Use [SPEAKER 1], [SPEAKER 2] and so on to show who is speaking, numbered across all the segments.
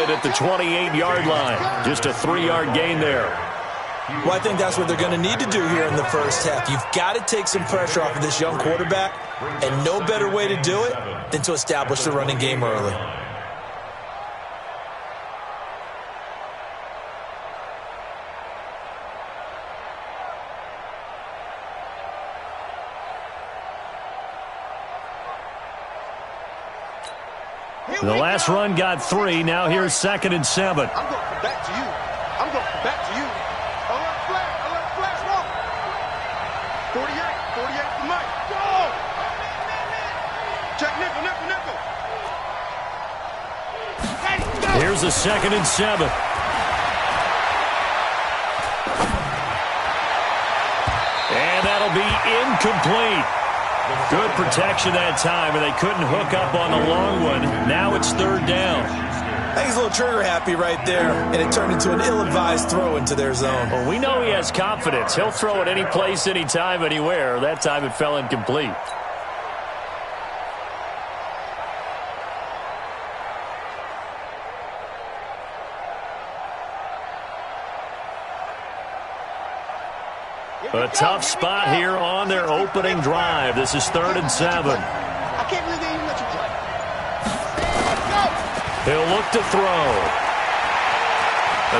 [SPEAKER 1] it at the 28-yard line. Just a 3-yard gain there.
[SPEAKER 2] Well, I think that's what they're going to need to do here in the first half. You've got to take some pressure off of this young quarterback, and no better way to do it than to establish the running game early.
[SPEAKER 1] The last run got 3. Now here's 2nd and 7.
[SPEAKER 3] I'm going back to you. I'm going back to you. Alert flash, walk. 48 for Mike. Go! Check nickel.
[SPEAKER 1] Here's a 2nd and 7. And that'll be incomplete. Good protection that time, and they couldn't hook up on the long one. Now it's 3rd down.
[SPEAKER 2] I think he's a little trigger happy right there, and it turned into an ill-advised throw into their zone.
[SPEAKER 1] Well, we know he has confidence. He'll throw it any place, anytime, anywhere. That time it fell incomplete. A tough spot here on their opening drive. This is 3rd and 7.
[SPEAKER 3] I can't believe they even let you play.
[SPEAKER 1] He'll look to throw.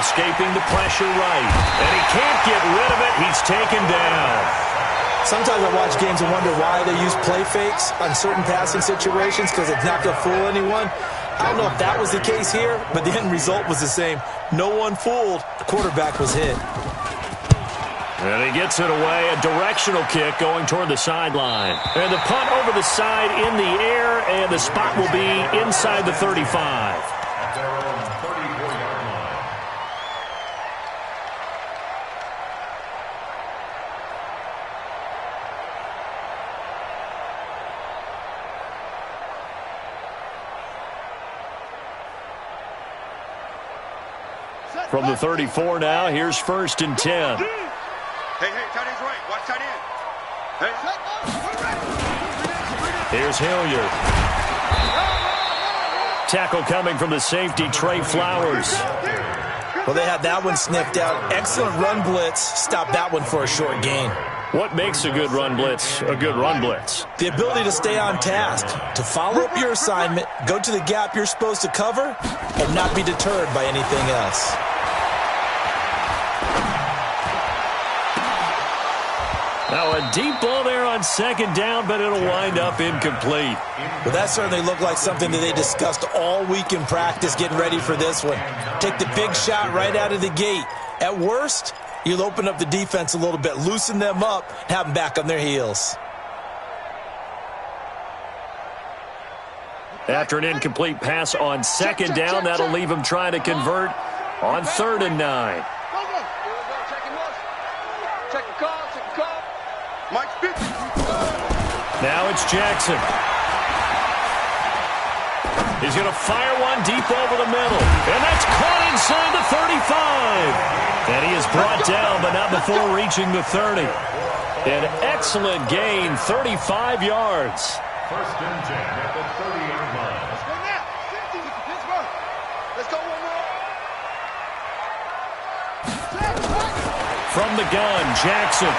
[SPEAKER 1] Escaping the pressure right. And he can't get rid of it. He's taken down.
[SPEAKER 2] Sometimes I watch games and wonder why they use play fakes on certain passing situations, because it's not going to fool anyone. I don't know if that was the case here, but the end result was the same. No one fooled. The quarterback was hit.
[SPEAKER 1] And he gets it away, a directional kick going toward the sideline. And the punt over the side in the air, and the spot will be inside the 35. From the 34 now, here's 1st and 10.
[SPEAKER 3] Hey, tight end's right. Watch tight end. Hey.
[SPEAKER 1] Here's Hilliard. Tackle coming from the safety, Trey Flowers.
[SPEAKER 2] Well, they had that one sniffed out. Excellent run blitz. Stop that one for a short gain.
[SPEAKER 1] What makes a good run blitz a good run blitz?
[SPEAKER 2] The ability to stay on task, to follow up your assignment, go to the gap you're supposed to cover, and not be deterred by anything else.
[SPEAKER 1] Now a deep ball there on 2nd down, but it'll wind up incomplete.
[SPEAKER 2] Well, that certainly looked like something that they discussed all week in practice getting ready for this one. Take the big shot right out of the gate. At worst, you'll open up the defense a little bit, loosen them up, have them back on their heels.
[SPEAKER 1] After an incomplete pass on 2nd down, that'll leave them trying to convert on 3rd and 9.
[SPEAKER 3] Check the call. Mike's 50.
[SPEAKER 1] Now it's Jackson. He's going to fire one deep over the middle. And that's caught inside the 35. And he is brought down, but not before reaching the 30. An excellent gain, 35 yards.
[SPEAKER 3] 1st and 10 at the 30-yard line. Let's go now. 50 with Pittsburgh. Let's go one more.
[SPEAKER 1] From the gun, Jackson.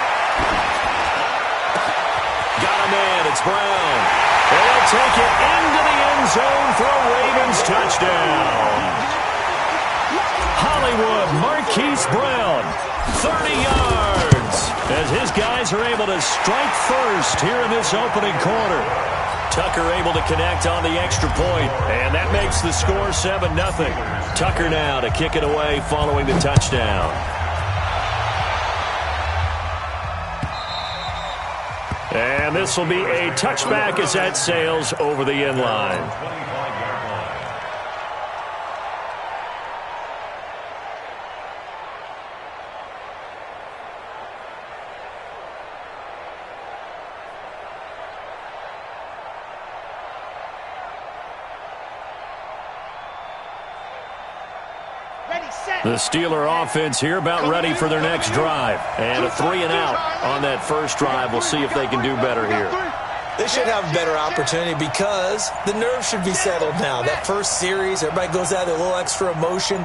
[SPEAKER 1] Got a man, it's Brown. And they'll take it into the end zone for a Ravens touchdown. Hollywood, Marquise Brown, 30 yards. As his guys are able to strike first here in this opening quarter. Tucker able to connect on the extra point, and that makes the score 7-0. Tucker now to kick it away following the touchdown. And this will be a touchback as that sails over the end line. The Steeler offense here about ready for their next drive. And a 3-and-out on that first drive. We'll see if they can do better here.
[SPEAKER 2] They should have a better opportunity because the nerves should be settled now. That first series, everybody goes out with a little extra emotion.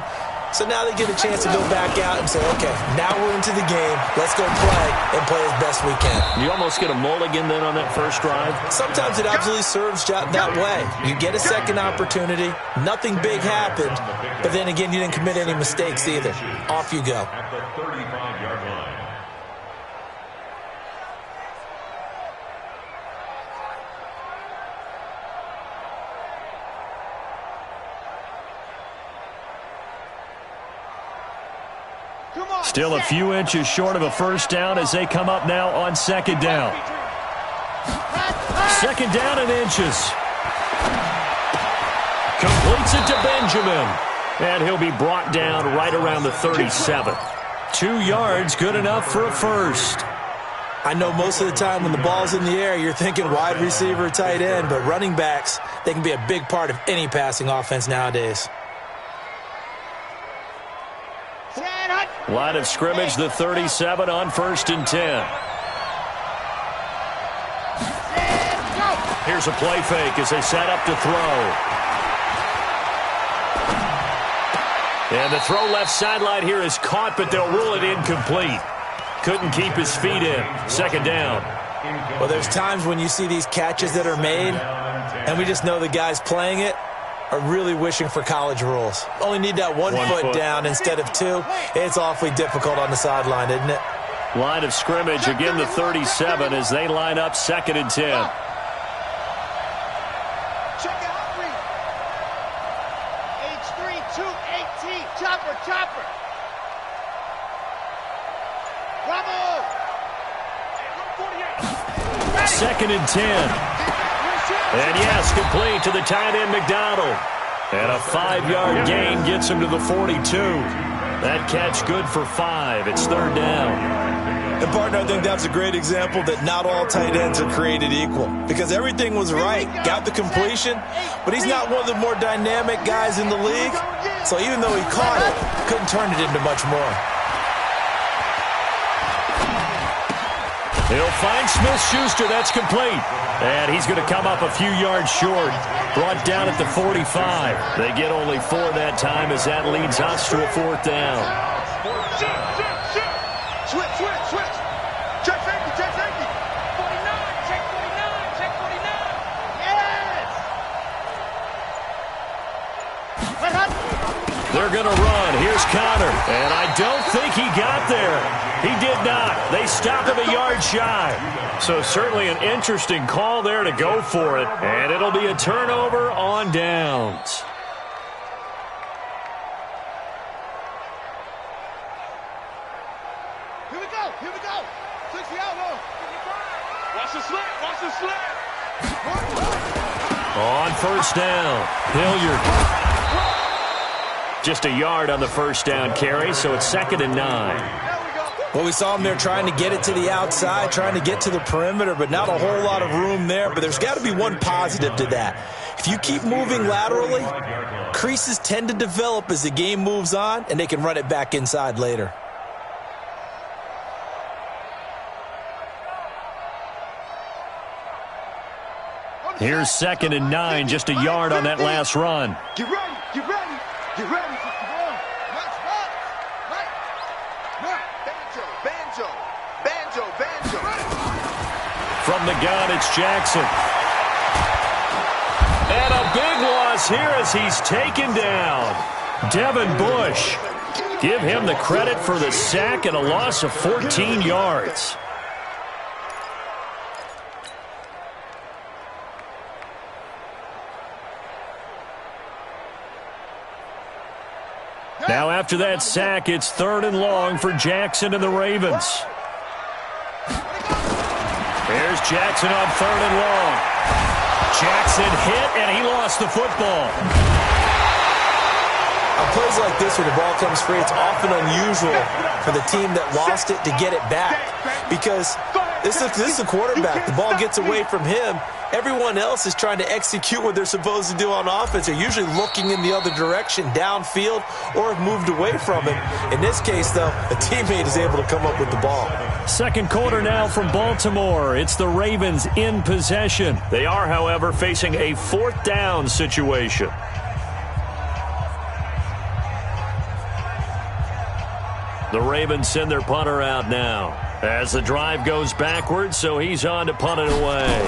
[SPEAKER 2] So now they get a chance to go back out and say, okay, now we're into the game. Let's go play and play as best we can.
[SPEAKER 1] You almost get a mulligan then on that first drive?
[SPEAKER 2] Sometimes it absolutely serves that way. You get a second opportunity. Nothing big happened. But then again, you didn't commit any mistakes either. Off you go.
[SPEAKER 3] At the 35-yard line.
[SPEAKER 1] Still a few inches short of a first down as they come up now on second down. Second down and inches. Completes it to Benjamin. And he'll be brought down right around the 37. 2 yards, good enough for a first.
[SPEAKER 2] I know most of the time when the ball's in the air, you're thinking wide receiver, tight end, but running backs, they can be a big part of any passing offense nowadays.
[SPEAKER 1] Line of scrimmage, the 37 on 1st and 10. Here's a play fake as they set up to throw. And the throw left sideline here is caught, but they'll rule it incomplete. Couldn't keep his feet in. Second down.
[SPEAKER 2] Well, there's times when you see these catches that are made, and we just know the guys playing it are really wishing for college rules. Only need that one foot down instead of 2. It's awfully difficult on the sideline, isn't it?
[SPEAKER 1] Line of scrimmage, again the 37 as they line up 2nd and 10.
[SPEAKER 4] Check out Reed. H3218. Chopper. Bravo.
[SPEAKER 1] 2nd and 10. And yes, complete to the tight end, McDonald. And a 5-yard gain gets him to the 42. That catch good for 5. It's 3rd down.
[SPEAKER 2] And, partner, I think that's a great example that not all tight ends are created equal. Because everything was right. Got the completion, but he's not one of the more dynamic guys in the league. So even though he caught it, couldn't turn it into much more.
[SPEAKER 1] He'll find Smith-Schuster. That's complete. And he's going to come up a few yards short. Brought down at the 45. They get only 4 that time as that leads us to a 4th down.
[SPEAKER 4] Switch. Check safety. 49. Check 49. Yes.
[SPEAKER 1] They're going to run. Here's Connor. And I don't think he got there. He did not. They stop him a yard shy. So certainly an interesting call there to go for it. And it'll be a turnover on downs.
[SPEAKER 4] Here we go. 60 out. Watch the slant.
[SPEAKER 1] On 1st down, Hilliard. Just a yard on the 1st down carry, so it's 2nd and 9.
[SPEAKER 2] Well, we saw him there trying to get it to the outside, trying to get to the perimeter, but not a whole lot of room there. But there's got to be one positive to that. If you keep moving laterally, creases tend to develop as the game moves on, and they can run it back inside later.
[SPEAKER 1] Here's 2nd and 9, just a yard on that last run.
[SPEAKER 4] Get ready.
[SPEAKER 1] From the gun, it's Jackson. And a big loss here as he's taken down. Devin Bush. Give him the credit for the sack and a loss of 14 yards. Now after that sack, it's 3rd and long for Jackson and the Ravens. Here's Jackson on 3rd and long. Jackson hit, and he lost the football.
[SPEAKER 2] On plays like this where the ball comes free, it's often unusual for the team that lost it to get it back because This is the quarterback. The ball gets away from him. Everyone else is trying to execute what they're supposed to do on offense. They're usually looking in the other direction, downfield, or have moved away from him. In this case, though, a teammate is able to come up with the ball.
[SPEAKER 1] Second quarter now from Baltimore. It's the Ravens in possession. They are, however, facing a fourth down situation. The Ravens send their punter out now as the drive goes backwards, so he's on to punt it away.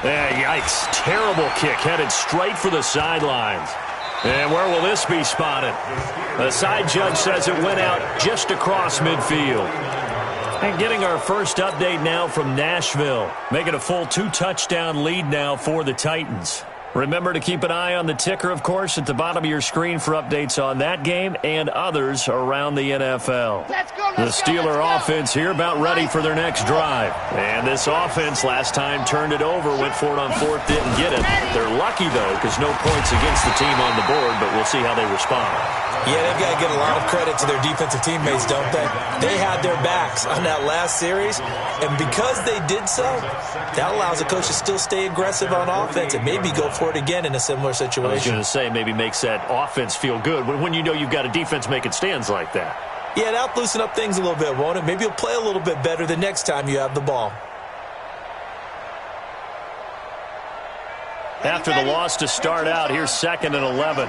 [SPEAKER 1] Yikes. Terrible kick headed straight for the sidelines. And where will this be spotted? The side judge says it went out just across midfield. And getting our first update now from Nashville, making a full 2-touchdown lead now for the Titans. Remember to keep an eye on the ticker, of course, at the bottom of your screen for updates on that game and others around the NFL. The Steeler offense here about ready for their next drive. And this offense last time turned it over, went for it on fourth, didn't get it. They're lucky, though, because no points against the team on the board, but we'll see how they respond.
[SPEAKER 2] Yeah, they've got to give a lot of credit to their defensive teammates, don't they? They had their backs on that last series, and because they did so, that allows the coach to still stay aggressive on offense and maybe go for it again in a similar situation.
[SPEAKER 1] I was going to say, maybe makes that offense feel good when you know you've got a defense making stands like that.
[SPEAKER 2] Yeah, that'll loosen up things a little bit, won't it? Maybe you'll play a little bit better the next time you have the ball.
[SPEAKER 1] After the loss to start out, here's 2nd and 11.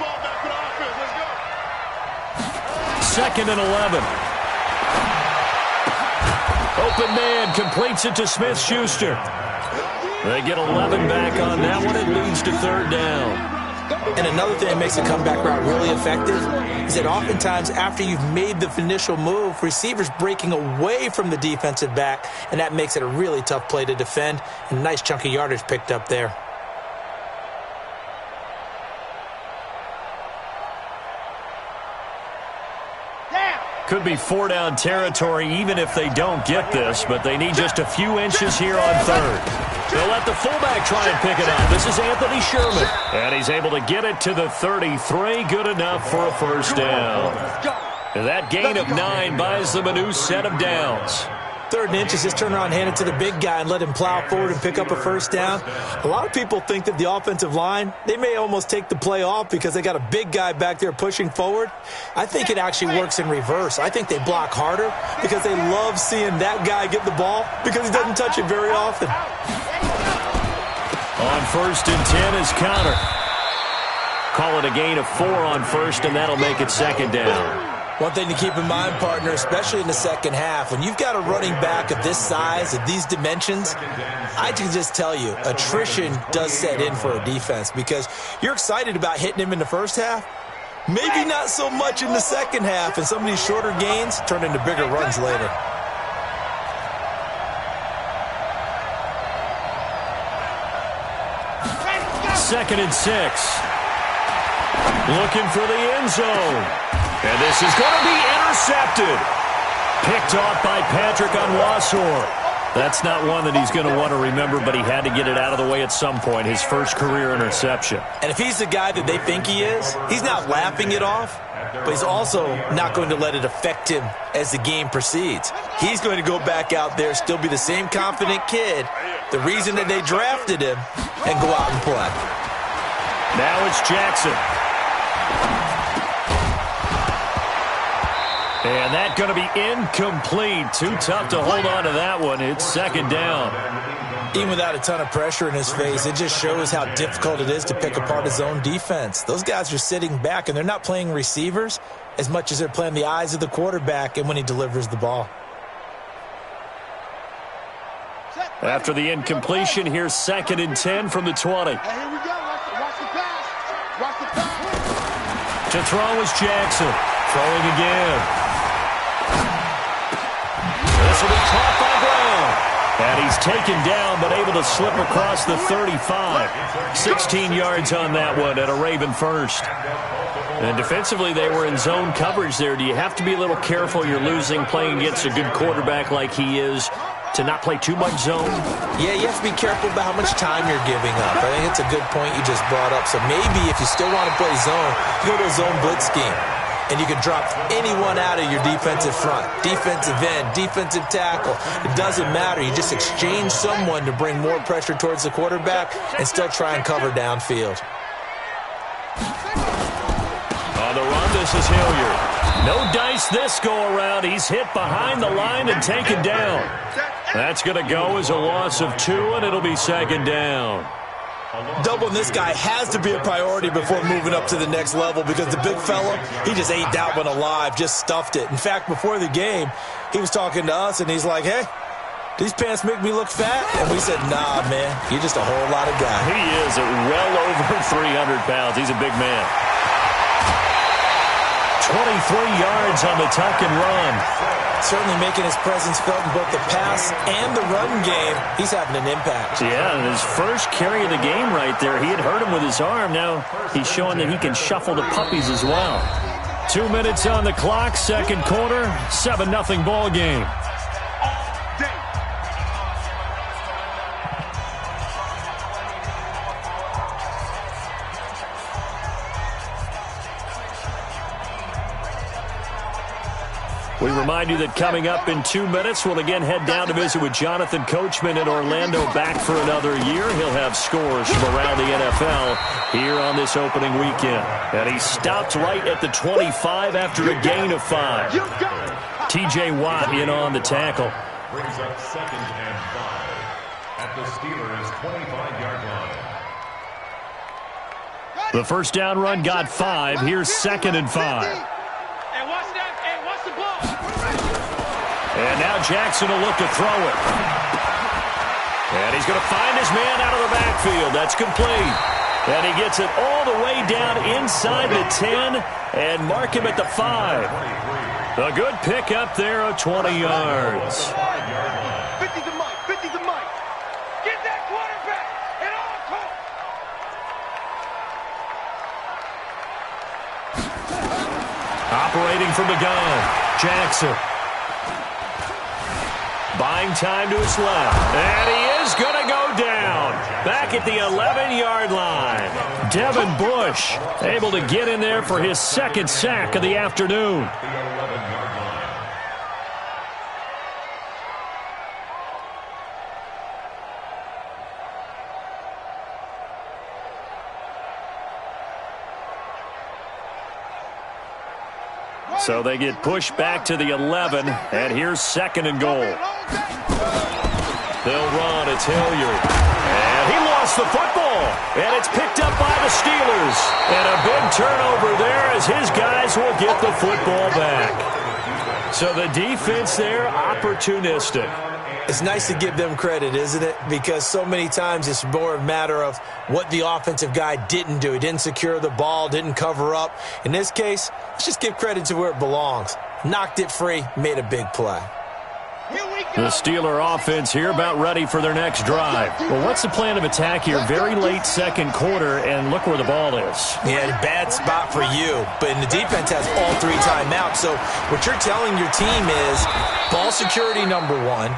[SPEAKER 1] 2nd and 11. Open man completes it to Smith-Schuster. They get 11 back on that one. It leads to 3rd down.
[SPEAKER 2] And another thing that makes the comeback route really effective is that oftentimes after you've made the initial move, receivers breaking away from the defensive back, and that makes it a really tough play to defend. And a nice chunk of yardage picked up there.
[SPEAKER 1] Could be 4-down territory even if they don't get this, but they need just a few inches here on 3rd. They'll let the fullback try and pick it up. This is Anthony Sherman. And he's able to get it to the 33. Good enough for a 1st down. And that gain of 9 buys them a new set of downs.
[SPEAKER 2] 3rd and inches, just turn around, hand it to the big guy, and let him plow forward and pick up a 1st down. A lot of people think that the offensive line, they may almost take the play off because they got a big guy back there pushing forward. I think it actually works in reverse. I think they block harder because they love seeing that guy get the ball because he doesn't touch it very often.
[SPEAKER 1] On 1st and 10 is counter. Call it a gain of 4 on 1st, and that'll make it 2nd down.
[SPEAKER 2] One thing to keep in mind, partner, especially in the second half, when you've got a running back of this size, of these dimensions, I can just tell you, attrition does set in for a defense because you're excited about hitting him in the first half. Maybe not so much in the second half, and some of these shorter gains turn into bigger runs later.
[SPEAKER 1] Second and 6. Looking for the end zone. And this is going to be intercepted. Picked off by Patrick Onwuasor. That's not one that he's going to want to remember, but he had to get it out of the way at some point, his first career interception.
[SPEAKER 2] And if he's the guy that they think he is, he's not laughing it off, but he's also not going to let it affect him as the game proceeds. He's going to go back out there, still be the same confident kid, the reason that they drafted him, and go out and play.
[SPEAKER 1] Now it's Jackson. And that's going to be incomplete. Too tough to hold on to that one. It's 2nd down.
[SPEAKER 2] Even without a ton of pressure in his face, it just shows how difficult it is to pick apart his own defense. Those guys are sitting back, and they're not playing receivers as much as they're playing the eyes of the quarterback and when he delivers the ball.
[SPEAKER 1] After the incompletion, here's 2nd and 10 from the 20.
[SPEAKER 4] Hey, here we go. Watch the pass. Watch the pass.
[SPEAKER 1] To throw is Jackson. Throwing again. This will be caught by Brown. And he's taken down, but able to slip across the 35. 16 yards on that one at a Raven first. And defensively, they were in zone coverage there. Do you have to be a little careful? You're losing, playing against a good quarterback like he is, to not play too much zone?
[SPEAKER 2] Yeah, you have to be careful about how much time you're giving up. I think it's a good point you just brought up. So maybe if you still want to play zone, you go to a zone blitz scheme. and you can drop anyone out of your defensive front. Defensive end, defensive tackle. It doesn't matter. You just exchange someone to bring more pressure towards the quarterback and still try and cover downfield.
[SPEAKER 1] On the run, this is Hilliard. No dice this go-around. He's hit behind the line and taken down. That's going to go as a loss of 2, and it'll be second down.
[SPEAKER 2] Doubling this guy has to be a priority before moving up to the next level because the big fella, he just ate that one alive, just stuffed it. In fact, before the game, he was talking to us, and he's like, hey, these pants make me look fat? And we said, nah, man, you're just a whole lot of guy.
[SPEAKER 1] He is at well over 300 pounds. He's a big man. 23 yards on the tuck and run.
[SPEAKER 2] Certainly making his presence felt in both the pass and the run game. He's having an impact.
[SPEAKER 1] Yeah, and his first carry of the game right there, he had hurt him with his arm. Now he's showing that he can shuffle the puppies as well. 2 minutes on the clock, second quarter, 7-0 ball game. We remind you that coming up in 2 minutes, we'll again head down to visit with Jonathan Coachman in Orlando, back for another year. He'll have scores from around the NFL here on this opening weekend. And he stopped right at the 25 after a gain of 5. T.J. Watt in on the tackle.
[SPEAKER 3] Brings up 2nd and 5 at the Steelers' 25-yard line.
[SPEAKER 1] The first down run got 5. Here's 2nd and 5. And now Jackson will look to throw it. And he's going to find his man out of the backfield. That's complete. And he gets it all the way down inside the 10 and mark him at the 5. A good pick up there of 20 yards.
[SPEAKER 4] 50 to Mike, 50 to Mike. Get that quarterback and all
[SPEAKER 1] Operating from the gun, Jackson. Buying time to his left. And he is going to go down. Back at the 11-yard line. Devin Bush able to get in there for his second sack of the afternoon. So they get pushed back to the 11, and here's 2nd and goal. They'll run. It's Hilliard. And he lost the football. And it's picked up by the Steelers. And a big turnover there as his guys will get the football back. So the defense there, opportunistic.
[SPEAKER 2] It's nice to give them credit, isn't it? Because so many times it's more a matter of what the offensive guy didn't do. He didn't secure the ball, didn't cover up. In this case, let's just give credit to where it belongs. Knocked it free, made a big play.
[SPEAKER 1] The Steeler offense here about ready for their next drive. Well, what's the plan of attack here? Very late second quarter, and look where the ball is.
[SPEAKER 2] Yeah, bad spot for you. But the defense has all 3 timeouts. So what you're telling your team is ball security number 1.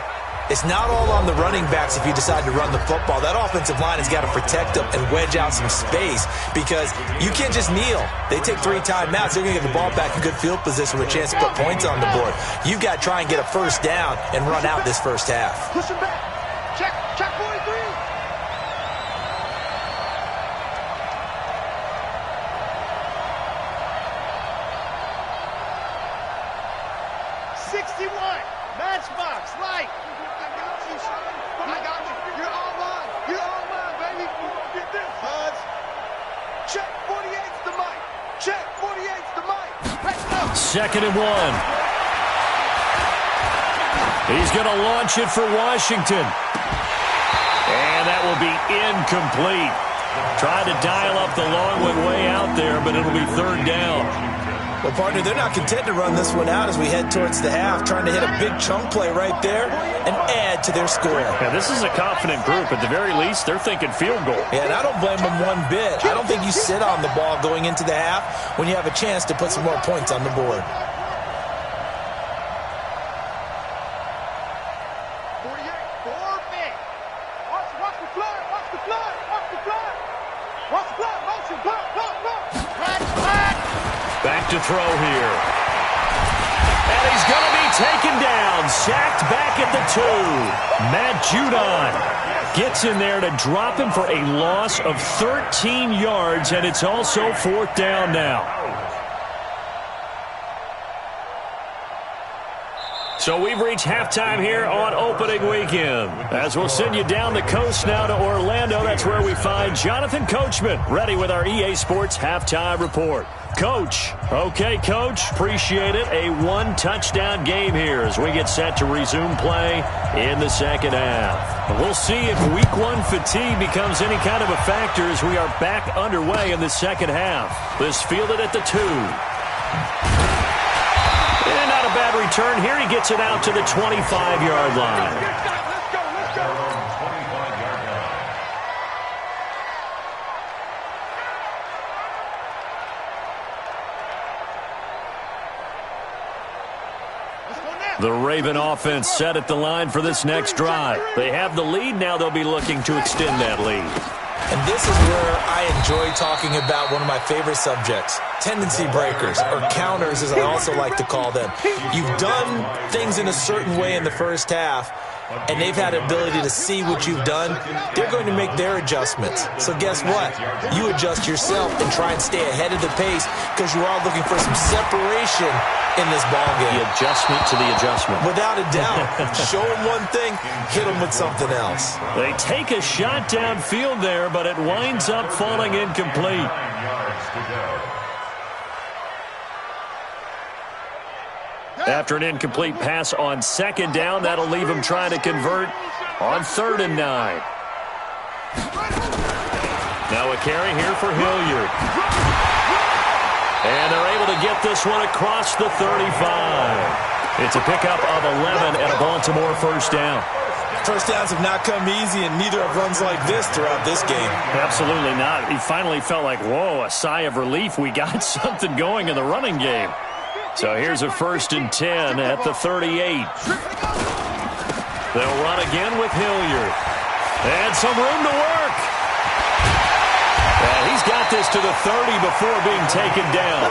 [SPEAKER 2] It's not all on the running backs if you decide to run the football. That offensive line has got to protect them and wedge out some space because you can't just kneel. They take 3 timeouts. They're going to get the ball back in good field position with a chance to put points on the board. You've got to try and get a first down and run out this first half.
[SPEAKER 4] Push him back. Check 43. 61. Matchbox, light. I got you, son. I got you. You're all mine. You're all mine, baby. Get this, Buds. Check 48's the mic. Check 48's the mic. Let's go.
[SPEAKER 1] 2nd and 1. He's going to launch it for Washington. And that will be incomplete. Tried to dial up the long way out there, but it'll be 3rd down.
[SPEAKER 2] Well, partner, they're not content to run this one out as we head towards the half, trying to hit a big chunk play right there and add to their score.
[SPEAKER 1] Yeah, this is a confident group. At the very least, they're thinking field goal.
[SPEAKER 2] Yeah, and I don't blame them one bit. I don't think you sit on the ball going into the half when you have a chance to put some more points on the board.
[SPEAKER 4] 48, 4-big. Watch the fly, watch the fly, watch the fly. Watch the fly, motion, block.
[SPEAKER 1] Back left to throw here. And he's going to be taken down. Sacked back at the 2. Matt Judon gets in there to drop him for a loss of 13 yards, and it's also 4th down now. So we've reached halftime here on opening weekend. As we'll send you down the coast now to Orlando, that's where we find Jonathan Coachman, ready with our EA Sports halftime report. Coach. Okay, Coach. Appreciate it. A 1-touchdown game here as we get set to resume play in the second half. We'll see if week 1 fatigue becomes any kind of a factor as we are back underway in the second half. This fielded at the 2. And not a bad return here. He gets it out to the 25-yard line. The Raven offense set at the line for this next drive. They have the lead. Now they'll be looking to extend that lead.
[SPEAKER 2] And this is where I enjoy talking about one of my favorite subjects, tendency breakers, or counters as I also like to call them. You've done things in a certain way in the first half, and they've had the ability to see what you've done. They're going to make their adjustments. So guess what? You adjust yourself and try and stay ahead of the pace because you are looking for some separation in this ball game.
[SPEAKER 1] The adjustment to the adjustment.
[SPEAKER 2] Without a doubt. Show them one thing, hit them with something else.
[SPEAKER 1] They take a shot downfield there, but it winds up falling incomplete. After an incomplete pass on second down, that'll leave him trying to convert on 3rd and 9. Now a carry here for Hilliard. And they're able to get this one across the 35. It's a pickup of 11 and a Baltimore first down.
[SPEAKER 2] First downs have not come easy, and neither have runs like this throughout this game.
[SPEAKER 1] Absolutely not. He finally felt like, whoa, a sigh of relief. We got something going in the running game. So here's a 1st and 10 at the 38. They'll run again with Hilliard. And some room to work. And he's got this to the 30 before being taken down.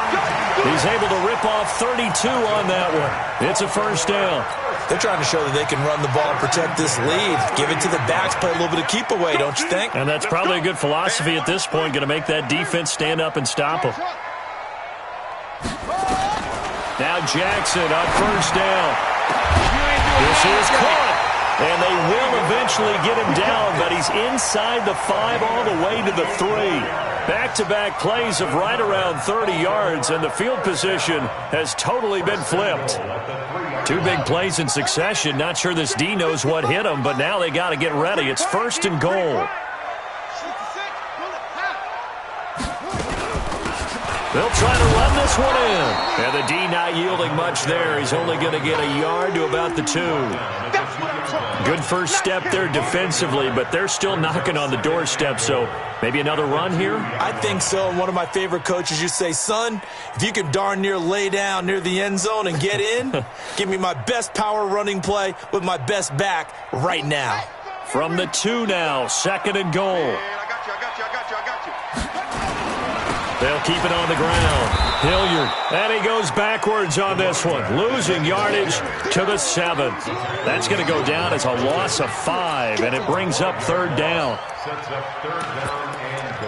[SPEAKER 1] He's able to rip off 32 on that one. It's a first down.
[SPEAKER 2] They're trying to show that they can run the ball and protect this lead. Give it to the backs, play a little bit of keep away, don't you think?
[SPEAKER 1] And that's probably a good philosophy at this point, going to make that defense stand up and stop them. Now Jackson on first down. This is caught. And they will eventually get him down, but he's inside the 5 all the way to the 3. Back-to-back plays of right around 30 yards, and the field position has totally been flipped. 2 big plays in succession. Not sure this D knows what hit him, but now they got to get ready. It's 1st and goal. They'll try to run this one in. And the D not yielding much there. He's only going to get a yard to about the 2. Good first step there defensively, but they're still knocking on the doorstep, so maybe another run here?
[SPEAKER 2] I think so. One of my favorite coaches used to say, son, if you can darn near lay down near the end zone and get in, give me my best power running play with my best back right now.
[SPEAKER 1] From the 2 now, 2nd and goal. They'll keep it on the ground. Hilliard, and he goes backwards on this one, losing yardage to the 7. That's going to go down as a loss of 5, and it brings up 3rd down.
[SPEAKER 3] Sets up 3rd down and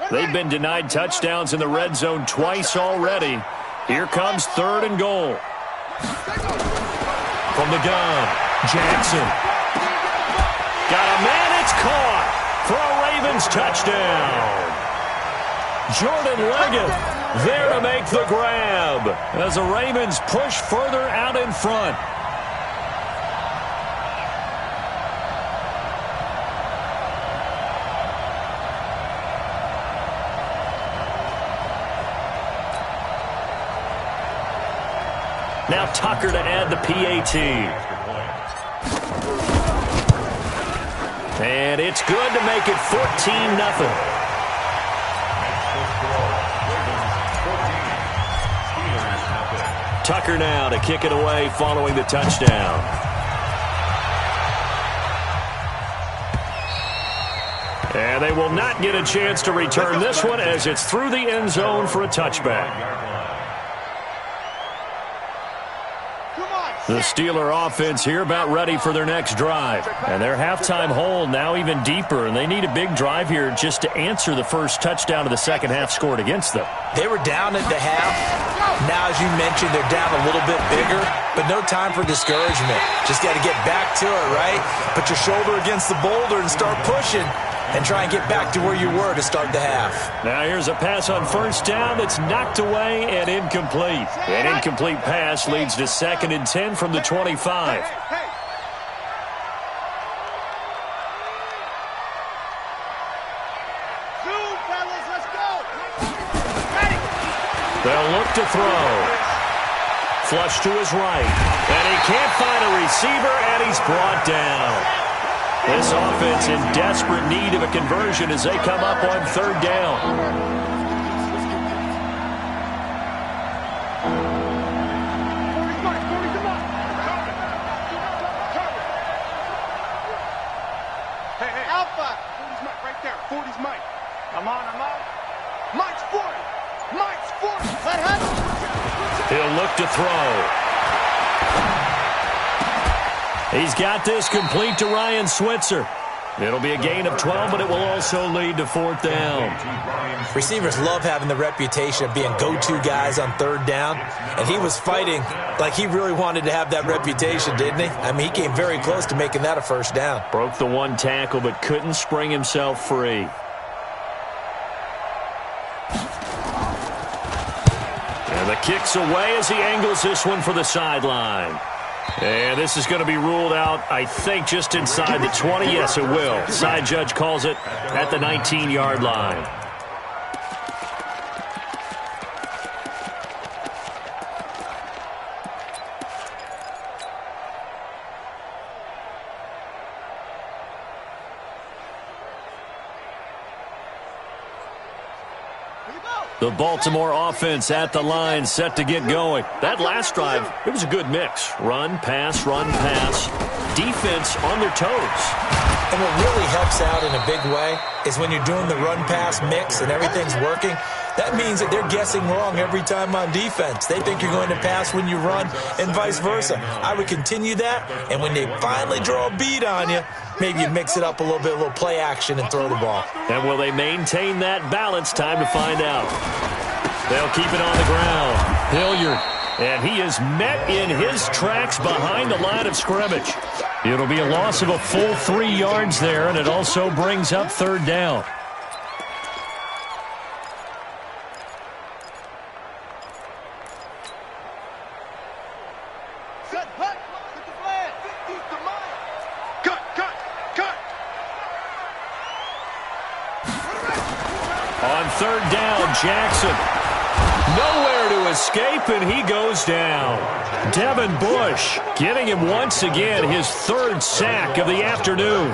[SPEAKER 3] goal.
[SPEAKER 1] They've been denied touchdowns in the red zone twice already. Here comes 3rd and goal. From the gun, Jackson. Got a man, it's caught for a Ravens touchdown. Jordan Leggett there to make the grab as the Ravens push further out in front. Now Tucker to add the PAT. And it's good to make it 14-0. Tucker now to kick it away following the touchdown. And they will not get a chance to return this one as it's through the end zone for a touchback. The Steeler offense here about ready for their next drive. And their halftime hole now even deeper, and they need a big drive here just to answer the first touchdown of the second half scored against them.
[SPEAKER 2] They were down at the half. Now, as you mentioned, they're down a little bit bigger, but no time for discouragement. Just got to get back to it, right? Put your shoulder against the boulder and start pushing. And try and get back to where you were to start the half.
[SPEAKER 1] Now here's a pass on first down that's knocked away and incomplete. An incomplete pass leads to 2nd and 10 from the 25. They'll look to throw. Flush to his right. And he can't find a receiver, and he's brought down. This offense in desperate need of a conversion as they come up on 3rd down.
[SPEAKER 4] Hey, Alpha. 40's Mike right there. 40's Mike. I'm on. Mike's 40. Mike's 40. Let him.
[SPEAKER 1] He'll look to throw. He's got this complete to Ryan Switzer. It'll be a gain of 12, but it will also lead to 4th down.
[SPEAKER 2] Receivers love having the reputation of being go-to guys on 3rd down, and he was fighting like he really wanted to have that reputation, didn't he? I mean, he came very close to making that a 1st down.
[SPEAKER 1] Broke the one tackle, but couldn't spring himself free. And the kick's away as he angles this one for the sideline. And this is going to be ruled out, I think, just inside the 20. Yes, it will. Side judge calls it at the 19-yard line. The Baltimore offense at the line, set to get going. That last drive, it was a good mix. Run, pass, defense on their toes.
[SPEAKER 2] And what really helps out in a big way is when you're doing the run-pass mix and everything's working, that means that they're guessing wrong every time on defense. They think you're going to pass when you run and vice versa. I would continue that, and when they finally draw a beat on you, maybe you mix it up a little bit, a little play action and throw the ball.
[SPEAKER 1] And will they maintain that balance? Time to find out. They'll keep it on the ground. Hilliard. And he is met in his tracks behind the line of scrimmage. It'll be a loss of a full 3 yards there, and it also brings up 3rd down. On 3rd down, Jackson. Nowhere to escape, and he goes down. Devin Bush giving him once again his 3rd sack of the afternoon.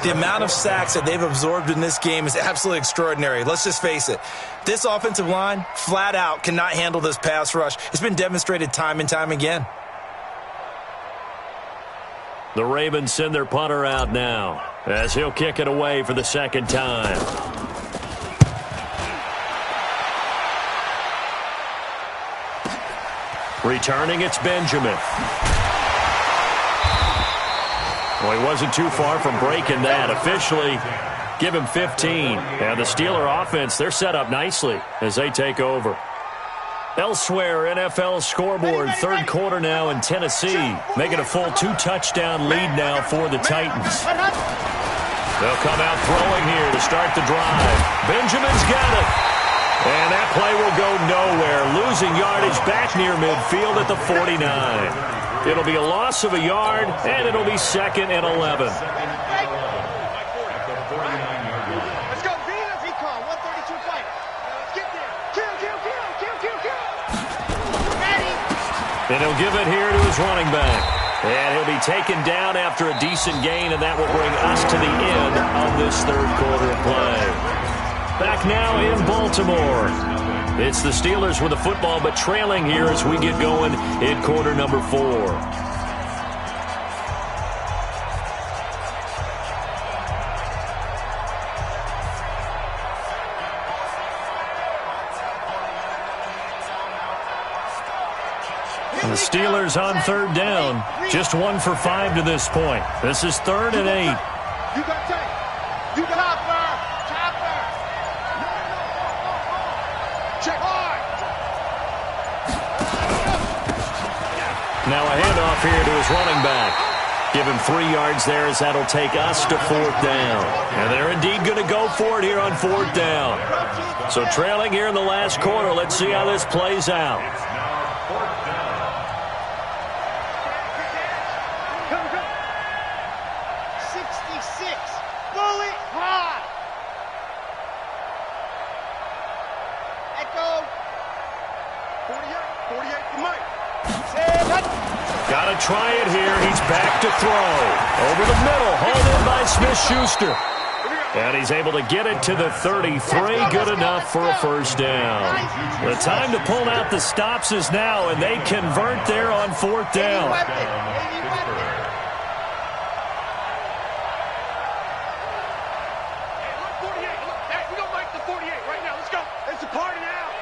[SPEAKER 2] The amount of sacks that they've absorbed in this game is absolutely extraordinary. Let's just face it. This offensive line, flat out, cannot handle this pass rush. It's been demonstrated time and time again.
[SPEAKER 1] The Ravens send their punter out now as he'll kick it away for the 2nd time. Returning, it's Benjamin. Well, he wasn't too far from breaking that. Officially, give him 15. And the Steeler offense, they're set up nicely as they take over. Elsewhere, NFL scoreboard, 3rd quarter now in Tennessee, making a full 2-touchdown lead now for the Titans. They'll come out throwing here to start the drive. Benjamin's got it. And that play will go nowhere, losing yardage back near midfield at the 49. It'll be a loss of a yard, and it'll be 2nd and 11.
[SPEAKER 4] Let's go, Venus, he called, 132 fight. Let's get there. Kill. Ready.
[SPEAKER 1] And he'll give it here to his running back. And he'll be taken down after a decent gain, and that will bring us to the end of this 3rd quarter of play. Back now in Baltimore. It's the Steelers with the football, but trailing here as we get going in quarter number 4. The Steelers on third down. Just 1 for 5 to this point. This is 3rd and 8.
[SPEAKER 4] You got tape. You got Chopper. Check hard.
[SPEAKER 1] Now a handoff here to his running back. Give him 3 yards there as that'll take us to 4th down. And they're indeed going to go for it here on 4th down. So trailing here in the last quarter. Let's see how this plays out.
[SPEAKER 4] 66. Bullet hard. Echo. 48 for Mike.
[SPEAKER 1] Got to try it here. He's back to throw. Over the middle. Hauled in by Smith-Schuster. And he's able to get it to the 33. Good enough for a first down. The time to pull out the stops is now, and they convert there on 4th down.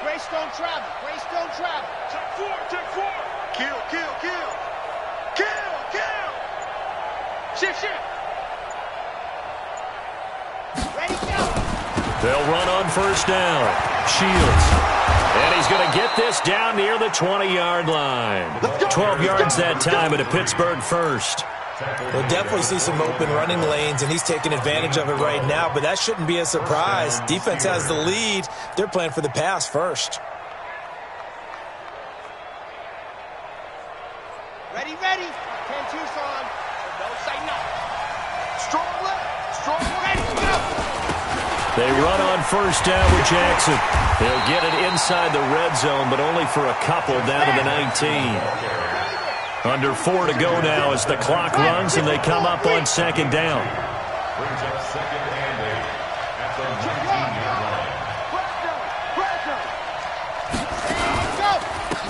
[SPEAKER 4] Greystone travel. Greystone travel. Check 4. Kill. Shift. Ready, go.
[SPEAKER 1] They'll run on first down. Shields. And he's going to get this down near the 20-yard line. 12 yards that time at a Pittsburgh first.
[SPEAKER 2] We'll definitely see some open running lanes, and he's taking advantage of it right now, but that shouldn't be a surprise. Defense has the lead. They're playing for the pass first.
[SPEAKER 4] Ready. 10-2's on. So don't say no. Strong left. Ready, go.
[SPEAKER 1] They run on first down with Jackson. They'll get it inside the red zone, but only for a couple down to the 19. Under 4 to go now as the clock runs, and they come up on second down.
[SPEAKER 3] Brings up 2nd and 8 at the 19-yard line.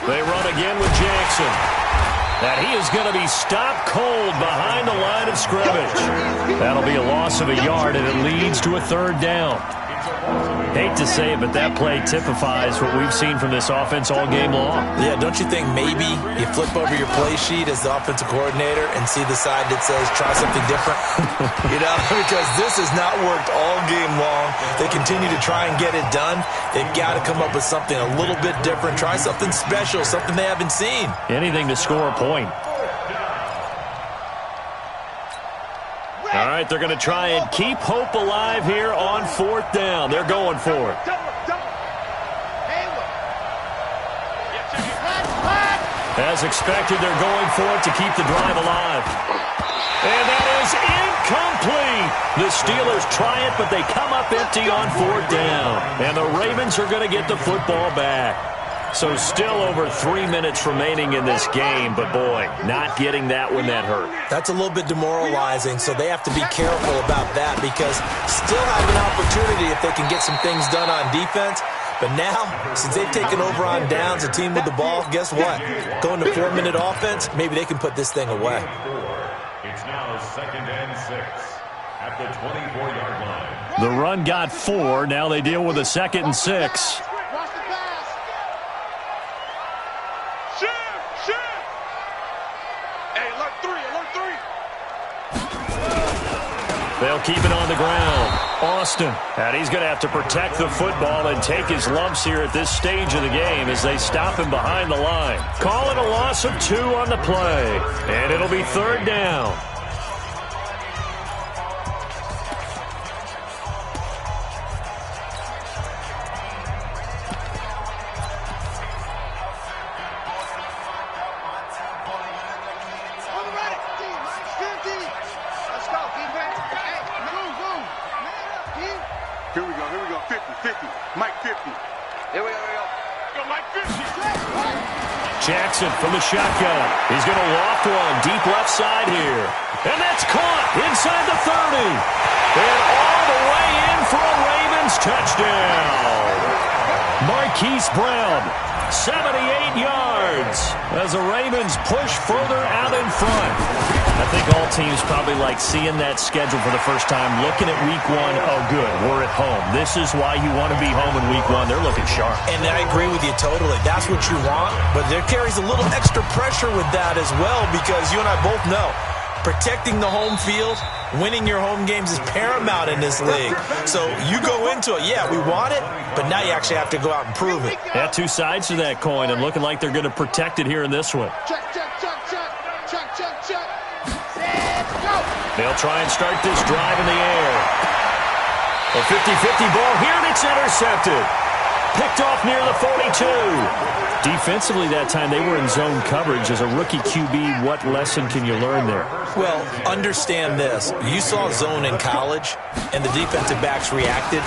[SPEAKER 1] They run again with Jackson. And he is going to be stopped cold behind the line of scrimmage. That'll be a loss of a yard, and it leads to a 3rd down. Hate to say it, but that play typifies what we've seen from this offense all game long.
[SPEAKER 2] Yeah, don't you think maybe you flip over your play sheet as the offensive coordinator and see the side that says try something different? Because this has not worked all game long. They continue to try and get it done. They've got to come up with something a little bit different. Try something special, something they haven't seen.
[SPEAKER 1] Anything to score a point. All right, they're going to try and keep hope alive here on 4th down. They're going for it. As expected, they're going for it to keep the drive alive. And that is incomplete. The Steelers try it, but they come up empty on 4th down. And the Ravens are going to get the football back. So still over 3 minutes remaining in this game, but boy, not getting that one that hurt.
[SPEAKER 2] That's a little bit demoralizing, so they have to be careful about that because still have an opportunity if they can get some things done on defense. But now, since they've taken over on downs, a team with the ball, guess what? Going to 4-minute offense, maybe they can put this thing away.
[SPEAKER 3] It's now 2nd and 6 at the 24-yard line.
[SPEAKER 1] The run got 4. Now they deal with a 2nd and 6. They'll keep it on the ground. Austin. And he's going to have to protect the football and take his lumps here at this stage of the game as they stop him behind the line. Call it a loss of 2 on the play. And it'll be 3rd down.
[SPEAKER 4] Here we go. 50. Mike 50. Here we go. Go Mike 50.
[SPEAKER 1] Jackson from the shotgun. He's going to loft one deep left side here. And that's caught inside the 30. And all the way in for a Ravens touchdown. Marquise Brown, 78 yards as the Ravens push further out in front. I think all teams probably like seeing that schedule for the first time, looking at week one. Oh, good, we're at home. This is why you want to be home in week one. They're looking sharp.
[SPEAKER 2] And I agree with you totally. That's what you want, but there carries a little extra pressure with that as well, because you and I both know protecting the home field, winning your home games is paramount in this league. So you go into it, yeah, we want it, but now you actually have to go out and prove it.
[SPEAKER 1] Yeah, two sides to that coin, and looking like they're going to protect it here in this one.
[SPEAKER 4] Check, check, check, check. Check, check, check. Let's go.
[SPEAKER 1] They'll try and start this drive in the air. A 50-50 ball here, and it's intercepted. Picked off near the 42. Defensively that time, they were in zone coverage. As a rookie QB, what lesson can you learn there?
[SPEAKER 2] Well, understand this. You saw zone in college, and the defensive backs reacted,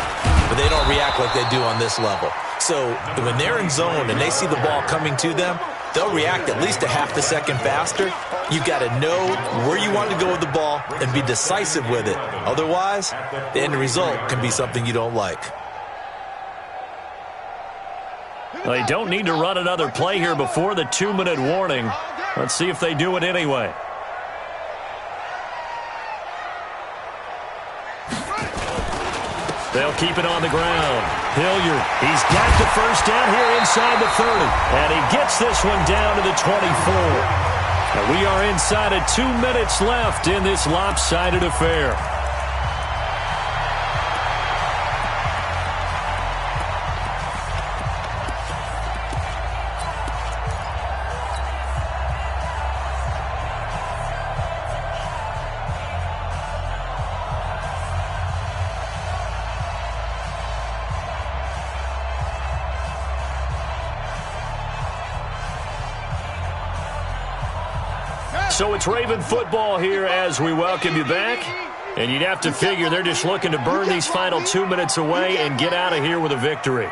[SPEAKER 2] but they don't react like they do on this level. So when they're in zone and they see the ball coming to them, they'll react at least a half a second faster. You've got to know where you want to go with the ball and be decisive with it. Otherwise, the end result can be something you don't like.
[SPEAKER 1] They don't need to run another play here before the 2-minute warning. Let's see if they do it anyway. They'll keep it on the ground. Hilliard, he's got the first down here inside the 30. And he gets this one down to the 24. And we are inside of 2 minutes left in this lopsided affair. So it's Raven football here as we welcome you back. And you'd have to figure they're just looking to burn these final 2 minutes away and get out of here with a victory.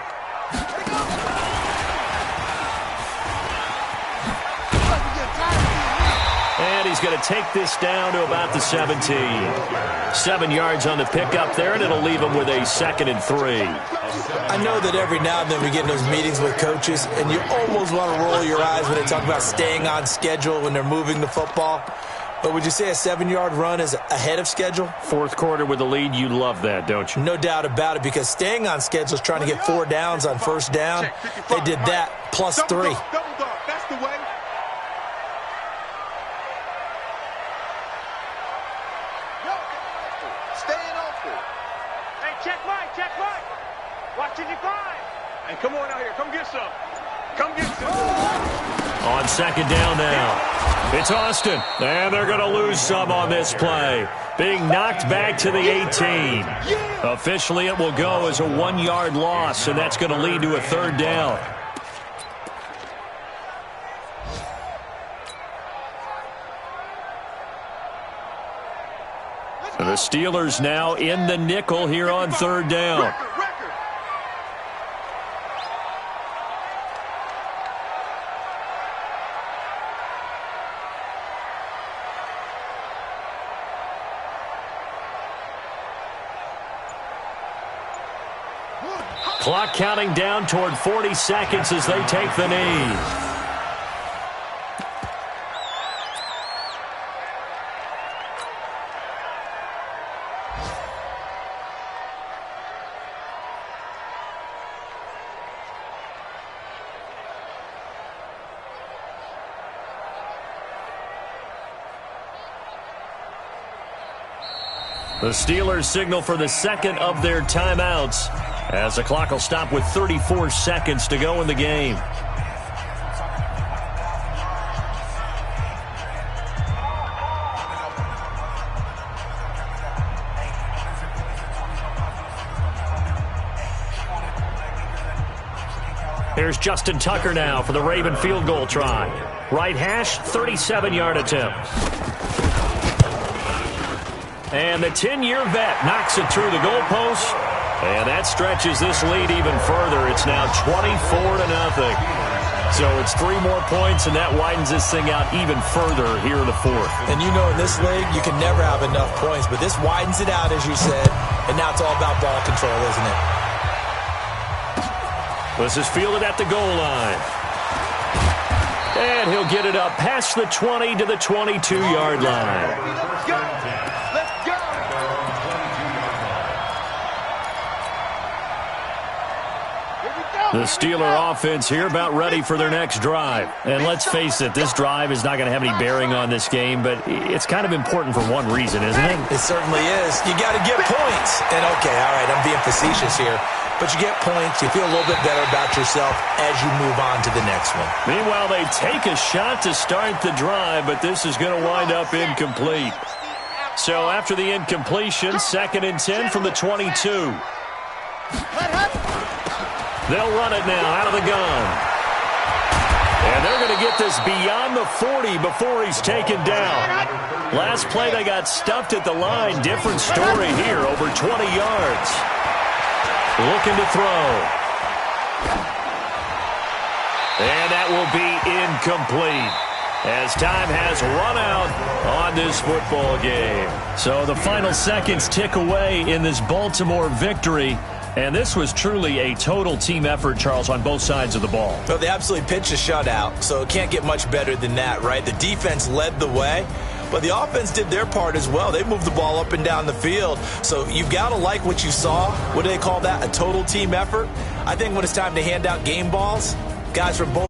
[SPEAKER 1] And he's going to take this down to about the 17. 7 yards on the pickup there, and it'll leave him with a 2nd and 3.
[SPEAKER 2] I know that every now and then we get in those meetings with coaches, and you almost want to roll your eyes when they talk about staying on schedule when they're moving the football. But would you say a 7-yard run is ahead of schedule?
[SPEAKER 1] Fourth quarter with the lead, you love that, don't you?
[SPEAKER 2] No doubt about it, because staying on schedule is trying to get 4 downs on first down. They did that plus 3.
[SPEAKER 4] Double dog. That's the way. Staying open.
[SPEAKER 3] Hey, check Mike, check Mike. Watching you grind. Hey, come on out here. Come get some. Come get some.
[SPEAKER 1] On second down now. It's Austin. And they're going to lose some on this play. Being knocked back to the 18. Officially, it will go as a 1-yard loss, and that's going to lead to a 3rd down. And the Steelers now in the nickel here on 3rd down. Clock counting down toward 40 seconds as they take the knee. The Steelers signal for the 2nd of their timeouts as the clock will stop with 34 seconds to go in the game. Here's Justin Tucker now for the Raven field goal try. Right hash, 37-yard attempt. And the 10-year vet knocks it through the goalpost. And that stretches this lead even further. It's now 24-0. So it's 3 more points, and that widens this thing out even further here in the 4th.
[SPEAKER 2] And you know in this league, you can never have enough points. But this widens it out, as you said. And now it's all about ball control, isn't it?
[SPEAKER 1] This is fielded at the goal line. And he'll get it up past the 20 to the 22-yard line.
[SPEAKER 4] Let's go. Let's go.
[SPEAKER 1] The Steeler offense here about ready for their next drive. And let's face it, this drive is not going to have any bearing on this game, but it's kind of important for one reason, isn't it?
[SPEAKER 2] It certainly is. You got to get points. And, okay, all right, I'm being facetious here. But you get points, you feel a little bit better about yourself as you move on to the next one.
[SPEAKER 1] Meanwhile, they take a shot to start the drive, but this is going to wind up incomplete. So after the incompletion, 2nd and 10 from the 22. They'll run it now out of the gun. And they're going to get this beyond the 40 before he's taken down. Last play, they got stuffed at the line. Different story here, over 20 yards. Looking to throw. And that will be incomplete, as time has run out on this football game. So the final seconds tick away in this Baltimore victory. And this was truly a total team effort, Charles, on both sides of the ball.
[SPEAKER 2] So they absolutely pitched a shutout, so it can't get much better than that, right? The defense led the way, but the offense did their part as well. They moved the ball up and down the field. So you've got to like what you saw. What do they call that? A total team effort? I think when it's time to hand out game balls, guys from both